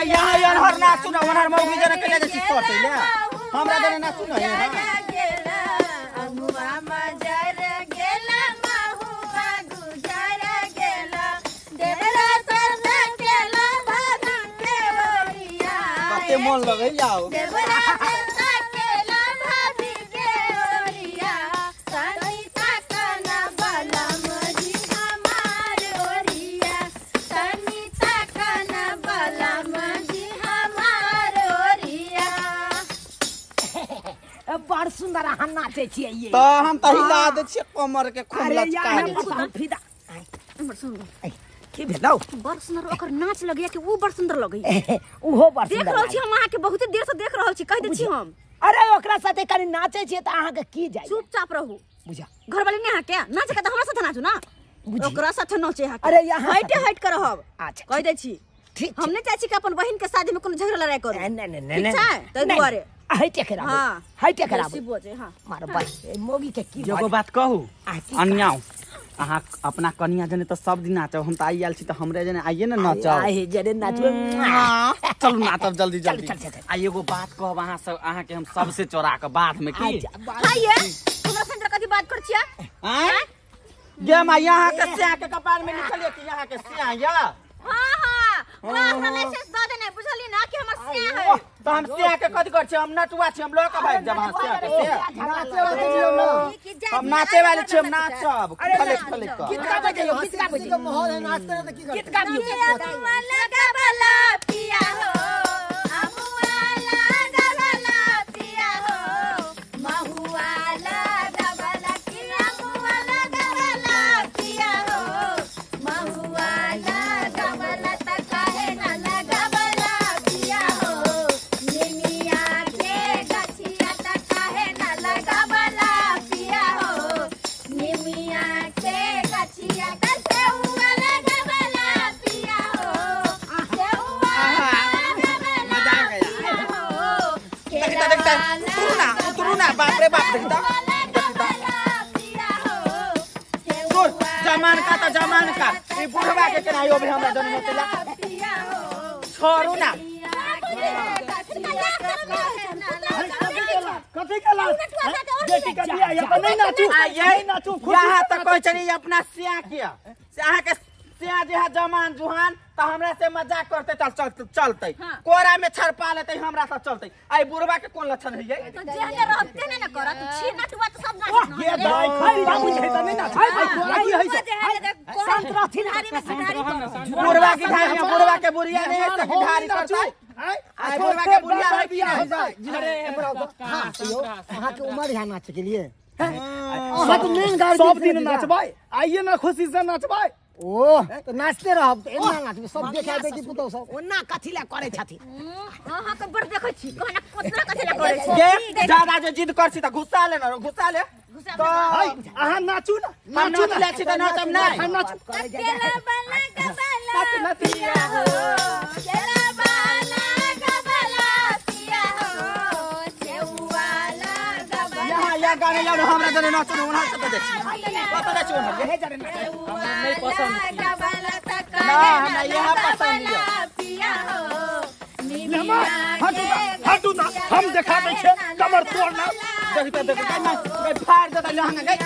मैं यहाँ अनहर नाचू ना अनहर मौगी जना के ले जैसी करते ले हमरा देने नाचू ना अमुआ मजर गेला महुआ गुजर गेला देवरा सरना केला भाभी के ओरिया कते मन लगे जाओ देवरा सरना केला भाभी के ओरिया सनी ताकना बलम जी हमार ओरिया सनी ताकना बलम जी हमार ओरिया बड़ सुंदर हम नाचे छिए ये तो हम त हिला दे छिए कमर के खूब लचका फिदा बड़ सुंदर की भेलौ बड़ सुंदर ओकर नाच लगिया कि वो बड़ सुंदर लगई उहो बड़ देख सुंदर रहल छी हम अहाँ के बहुत देर से देख रहल छी कह दे छी हम अरे ओकरा साथे कनी नाचे छिए त अहाँ के की जाय चुपचाप रहू बुझा घर वाले ने अहाँ के नाच के त हमरा साथे नाचू ना ओकरा साथे नाचे अहाँ अरे यहाँ हट कर रहब अच्छा कह दे छी ठीक हमने चाची के अपन बहन के शादी में कोनो झगड़ा लड़ाई करू नहीं नहीं ठीक छै त दुआरे हटे करा हां हटे करा ऐसी बोझे हां मार बस मोगी के की एगो बात कहू अन्याओ अहाँ अपना कन्या जने तो सब दिन नाचब हम त आई आयल छी त हमरे जने आइए ना नाचब आए जरे नाचबे चल नाचब जल्दी जल्दी चल आ एगो बात कहब अहाँ सब अहाँ के हम सबसे चोरा के बाद में की हां ये हमरा संग कथि बात कर छिया हैं गे मां यहाँ के सिया के कपाल में निकलिए कि यहाँ के सिया या हां हां वो हमरा मैसेज द देने बुझली ना कि हमर सिया है तो हम सिया के कथि कर छी हम नटुआ छी हम लोग भाग जब हम सिया के नाचे वाले छी हम नाचे वाले छी हम नाचब खले खले का कितना बजे माहौल है नाच करे त की कर कितना लगा वाला पिया हो अमुआ लगा वाला पिया हो महुआ लगा वाला पिया अमुआ लगा वाला पिया हो महुआ लगा वाला त काहे ना लगा वाला पिया हो निमिया के गछिया त काहे ना लगा वाला पिया हो निमिया के गछिया त सेउआ लगा वाला पिया हो सेउआ लगा वाला पिया हो देखता देखता उतरू ना बाप रे बाप देखता छोड़ जमान का ये बुढ़वा के केनायो भी हमरा जन्म होतेला छोड़ू ना कथि केला बेटी का बियाह या नहीं नाचू यही नाचू यहाँ तक कह चली अपना सिया किया अहाँ के सिया जे जमान जुहान तो हमरा से मजाक करते चलते कोरा में छरपा लेते हमरा से चलते आई बुढ़वा के कौन लक्षण है ये तो जेहने रहते ने न करत छी नटुआ तो सब नाच ये दाई खाई बाबू छै त नहीं नाच कोरा की है संत रहथिन हारी में सिधारी बुढ़वा की ढाई में बुढ़वा के बुढ़िया नहीं है तो ढारी करता है आई बुढ़वा के बुढ़िया है कि नहीं अरे अहाँ के उम्र है नाच के लिए सब मेन गाड़ी सब दिन नाचबै आइए ना खुशी से नाचबै ओ तो नाचते रहब त एना नाचबै सब देखा बेटी पुतौ सब ओना कथि ला करे छथि हां के बर देखै छी कहना कोतना कथि ला करे छी ये ज्यादा जो जिद करछि त घुसा ले ना घुसा ले तो अहाँ नाचू ना नाचू ले छी त नाचब नहीं नाचू केला बाला का बाला पिया हो केला बाला का बाला पिया हो सेउवाला का बाला या गाने या हमरा जने नाचू ना उन्हा से देखछि कत देखछि उन्हा ये जने नहीं पसंद का बाला त ना हमरा यहाँ पसंद है पिया हो हटू ना हम देखा दै छै कमर तोड़ना देखता देखता ना फाड़ देता लहंगा गई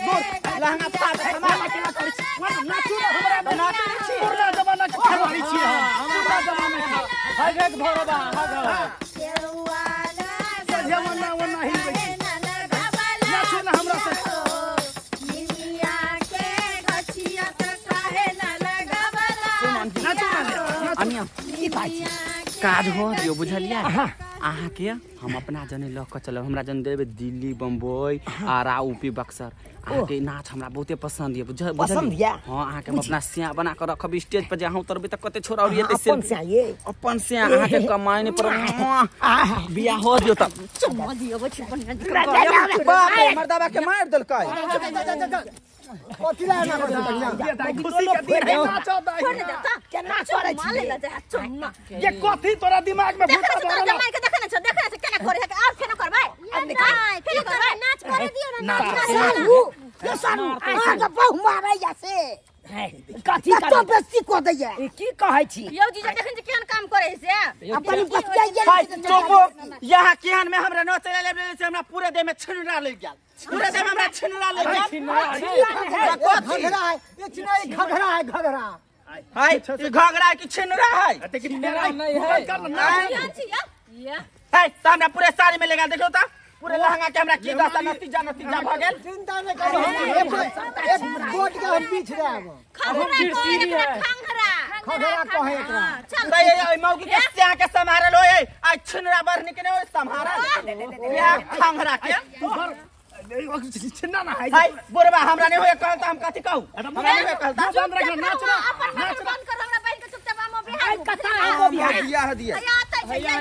दूर लहंगा फाड़ देता मामा केना करै छी नाचू ना हमरा नाचै छी पुरना जमाना के खिलाड़ी छी हम पूरा जमाना है हग भरबा हग जमाना वना हिलबै छी नाचू ना हमरा से निमिया के गछिया त काहे ना लगावला नाचू ना अनिया ई बात काज हो दियो बुझलिया अहाँ के हम अपना जने ल के चलब हमरा जन देबे दिल्ली बम्बई आरा यूपी बक्सर अहाँ के नाच हमरा बहुते पसंद है पसंद है हां अहाँ के हम अपना सिया बना के रखब स्टेज पर जे हम उतरबे त कते छोरा और ये अपन से ये अपन से अहाँ के कमाई नहीं पर बियाह हो दियो त चुमा दियो बच्ची बढ़िया बाप रे मर्दावा के मार देलकै कथि ला ना करत ये दाई खुशी के दिन है नाचो दाई के नाच करे छी माले ला जा चुम्मा ये कथि तोरा दिमाग में भूत देखा छ जमाई के देखने छ केना करे है और केना करबै नहीं फेल करबै नाच करे दियो ना नाच ये सारू आ के बहु मारै जासे कथी तो बेसी को दैया की कहै छी यौ जी देखन जे केहन काम करे से अपन बच्चा चुप यहाँ केहन में हमरा नोच ले से हमरा पूरे देह में छिनरा लग गेल पूरे देह में हमरा छिनरा लग गेल घघरा है ये घघरा है घघरा हाय ई घघरा की छिनरा है नहीं है हाय तो हमरा पूरे साड़ी में लगा देखो तो पूरे लहंगा के हमरा की दशा नतीजा भ गेल चिंता न करो एक कोट के हम बीच रहे खगरा कहे एकरा तो ये मौगी के स्या के संभारल होय आज छिनरा बरनी के नहीं संभारल या खंगरा के छिन्ना ना है हाय बुरबा हमरा नहीं होय कहल त हम कथि कहू हमरा नहीं होय कहल त नाच नाच बंद कर हमरा बहन के चुपचाप हम बिहार कथा बियाह दिया भैया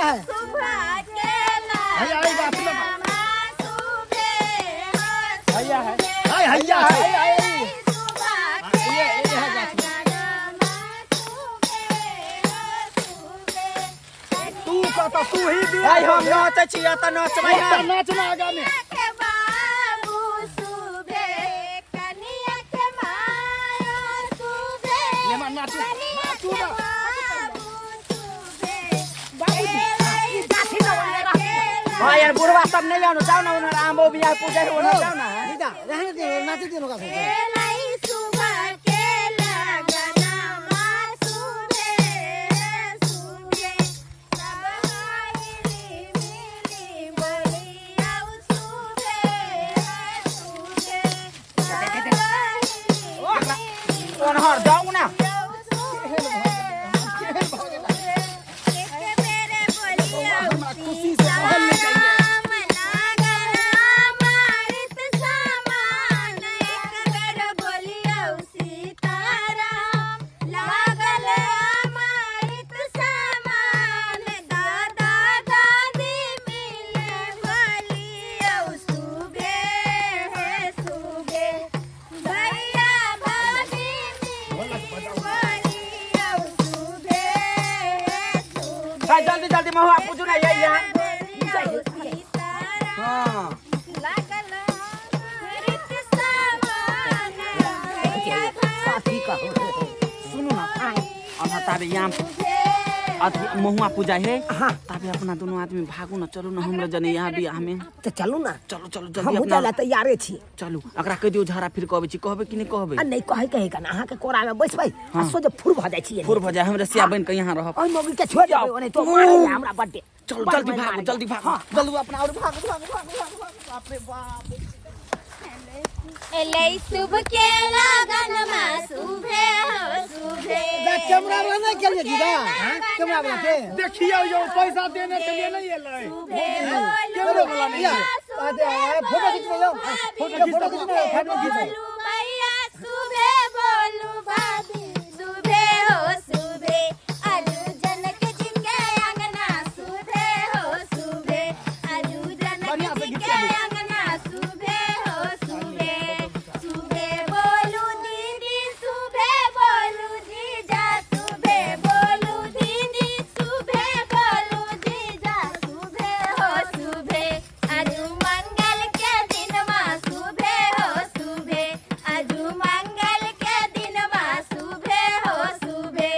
है सुबह के भैया आई बात ना भैया है भैया है तू कहता तू ही भी भाई हम नाचे छी त नाचबै नाचना आगा में बाबू सुबह कनिया के माया सुबह ले मान नाचू नाचू ना भाई यार बुढ़वा सब नहीं जानो जाओ ना उन्हें आंबो बियाह पूजा हो ना जाओ ना नीता रहने दे नाच दे लोगा लाई सुबह के लगना मा सुबह सुबह सब हाइली मिली बलिया सुबह कौन हर जाओ ना खुशी से महल ले जाइए जल्दी जल्दी महुआ पूजू ना ये यहाँ हाँ सुनो ना अब ताबे यहाँ महुआ पूजा है ताबे अपना दोनों आदमी भागू ना चलो ना हमरा जने यहाँ भी हमें तो चलू ना चलो चलो हम जल्दी उठा अपना तैयारे छी चलो अकरा कह दियो झाड़ा फिर कहबे छी कहबे कि नहीं कहबे आ नहीं कहे का ना अहाँ के कोरा में बैसबै आ सो जे फुर भ जाय छी फुर भजा हमरा सिया बन के यहाँ रहब ओइ मौगी के छोड़ देबै ओने तो मारे हमरा बर्थडे चलो जल्दी भागो जल्दी भागो जल्दी अपना और भागो बाप रे बाप एलै सुबह के लगन मा सुबह हो सुबह कैमरा वाला नहीं के लिए दीदा कैमरा वाला के देखिए यो पैसा देने के लिए नहीं एलै कैमरा वाला नहीं है फोटो खींचो फोटो खींचो बोलू भैया सुबह बोलू भाभी सुबह हो सुबह आलू जनक जी के अंगना सुबह हो सुबह आलू जनक जी के अंगना सुबह हो सुबह सुबह बोलू दीदी सुबह बोलू जीजा सुबह बोलू दीदी सुबह बोलू जीजा सुबह हो सुबह आजू मंगल के दिन मा सुबह हो सुबह आजू मंगल के दिन मा सुबह हो सुबह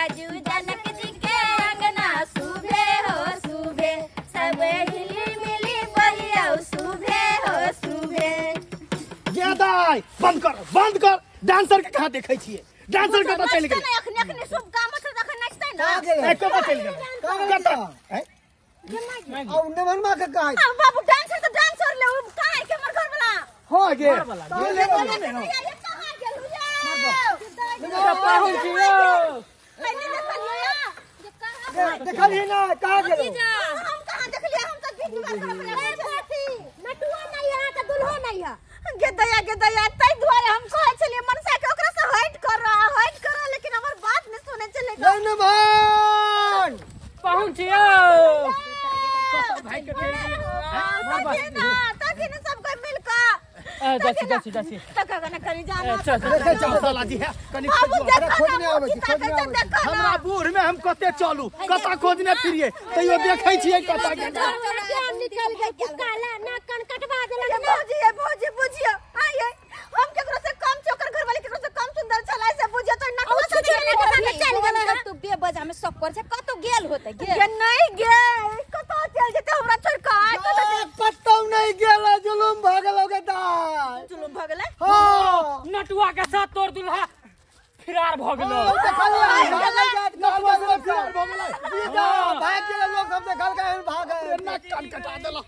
आजू जनक जी के अंगना सुबह हो सुबह सब हिली मिली बहिया सुबह हो सुबह गेदाई बंद कर डांसर के कहां देखै छियै डांसर के तो चल गेल अखनी शुभ काम से देखन नचतै ना एक तो चल गेल कता औ नमनमा के कहे बाबू डांसर तो डांसर ले काहे के मर घर वाला हो गे ले पाहुन छी यो देखली ना कहां गेलो हम कहां देखलिए हम तो बीच में नटुआ नहीं है तो दुल्हो नहीं है गे दया तै द्वारे हम कहे चलिए मनसा के ओकरा से हट कर लेकिन हमर बात नहीं सुने चले नमन पाहुन छी यो भाई के ताकि ना सब कोई मिलकर दसी तका ना करी जाना चल साला जी है कनी खोजने आबै छी हमरा बूढ़ में हम कते चलू कता खोजने फिरिए तैयो देखै छियै कता के निकल गए काला ना कन कटवा देला भौजी बुझियो आइए हम केकरो से कम चोकर के साथ चल गेल तू बेबजा में सब कर से कतो गेल होते गेल नहीं गेल कतो चल जेते हमरा छोड़ का कतो नहीं गेल जुलुम भ गेलो के दाई जुलुम भ गेलै हां नटुआ के साथ तोर दुल्हा फिरार भ गेलो भाग गेल लोग सब देखल के भाग गए नक कान कटा देला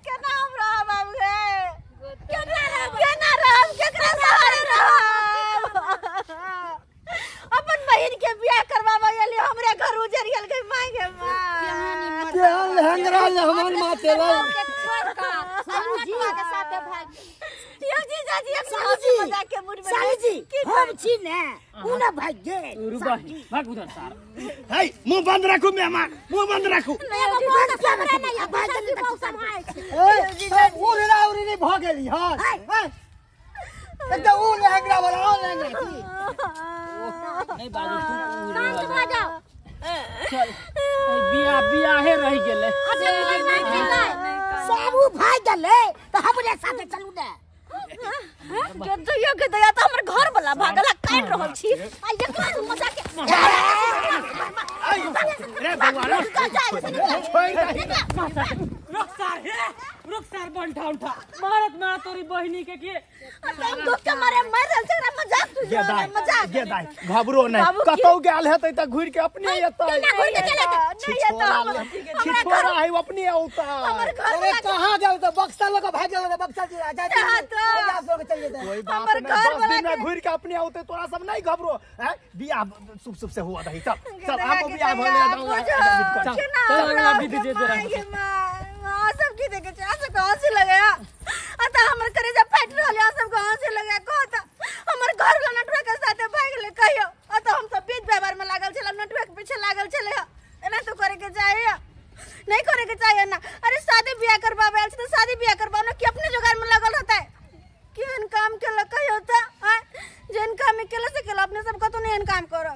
केना हम रह बाबू गे केना रह केकरा सहारे रह अपन बहिन के बियाह करवाबा गेली हमरे घर उजर गेल के माई गे मां केहन हेंगरा ले हमर माथे ला नटुआ के साथे भाग यो जीजाजी एक मजाक के मूड में साली हम छी ने उ ना भाग गे रुबा भाग उधर सार हे मुंह बंद रखो मेहमान मुंह बंद रखो बंद कैमरा नहीं भाग जल्दी मौसा भाई उरी नहीं भ गेली हां त उ हेंगरा वाला हेंगरा छी नहीं बाजू तू शांत भ जाओ चल बियाहे रह गेले साबू भाग गेले त हमरे साथे चलू ने के दया त हमर घर वाला भागला काट रहल छी आ देखो मजाक रे बउआ रुक सार बंठा उठा मारत मार तोरी बहिनी के दुख के मारे मर रहल छै मजाक तू मजाक गे दाई घबरो नहीं कतौ गेल हेतै त घुर के अपने एतै केना घुर के चले नहीं एतै छिछोरा है अपने औता अरे कहां जाऊ त बक्सा लगा भाग गेल बक्सा जी आजा तो चल जेते कोई बात नहीं 10 दिन में घुर के अपने औते तोरा सब नहीं घबरो हैं बियाह शुभ शुभ से हुआ रही चल आपको बियाह भले चल अगला विधि दे दे हां सब की देखे चाह से कहां से लगाया अता हमर करे जब फट रहल है सब कहां से लगाया कहता हमर घर वाला नटुआ के साथे भाग गेले कहियो अता हम सब बीच व्यवहार में लागल छल नटुआ के पीछे लागल छले एना तो करे के चाहिए नहीं करे के चाहिए ना अरे शादी ब्याह करवावे आल तो शादी ब्याह करवाओ ना कि अपने जुगाड़ में लगल होता है केहन काम के लकई होता है जेन काम में केला से केला अपने सब को तो नहीं काम करो।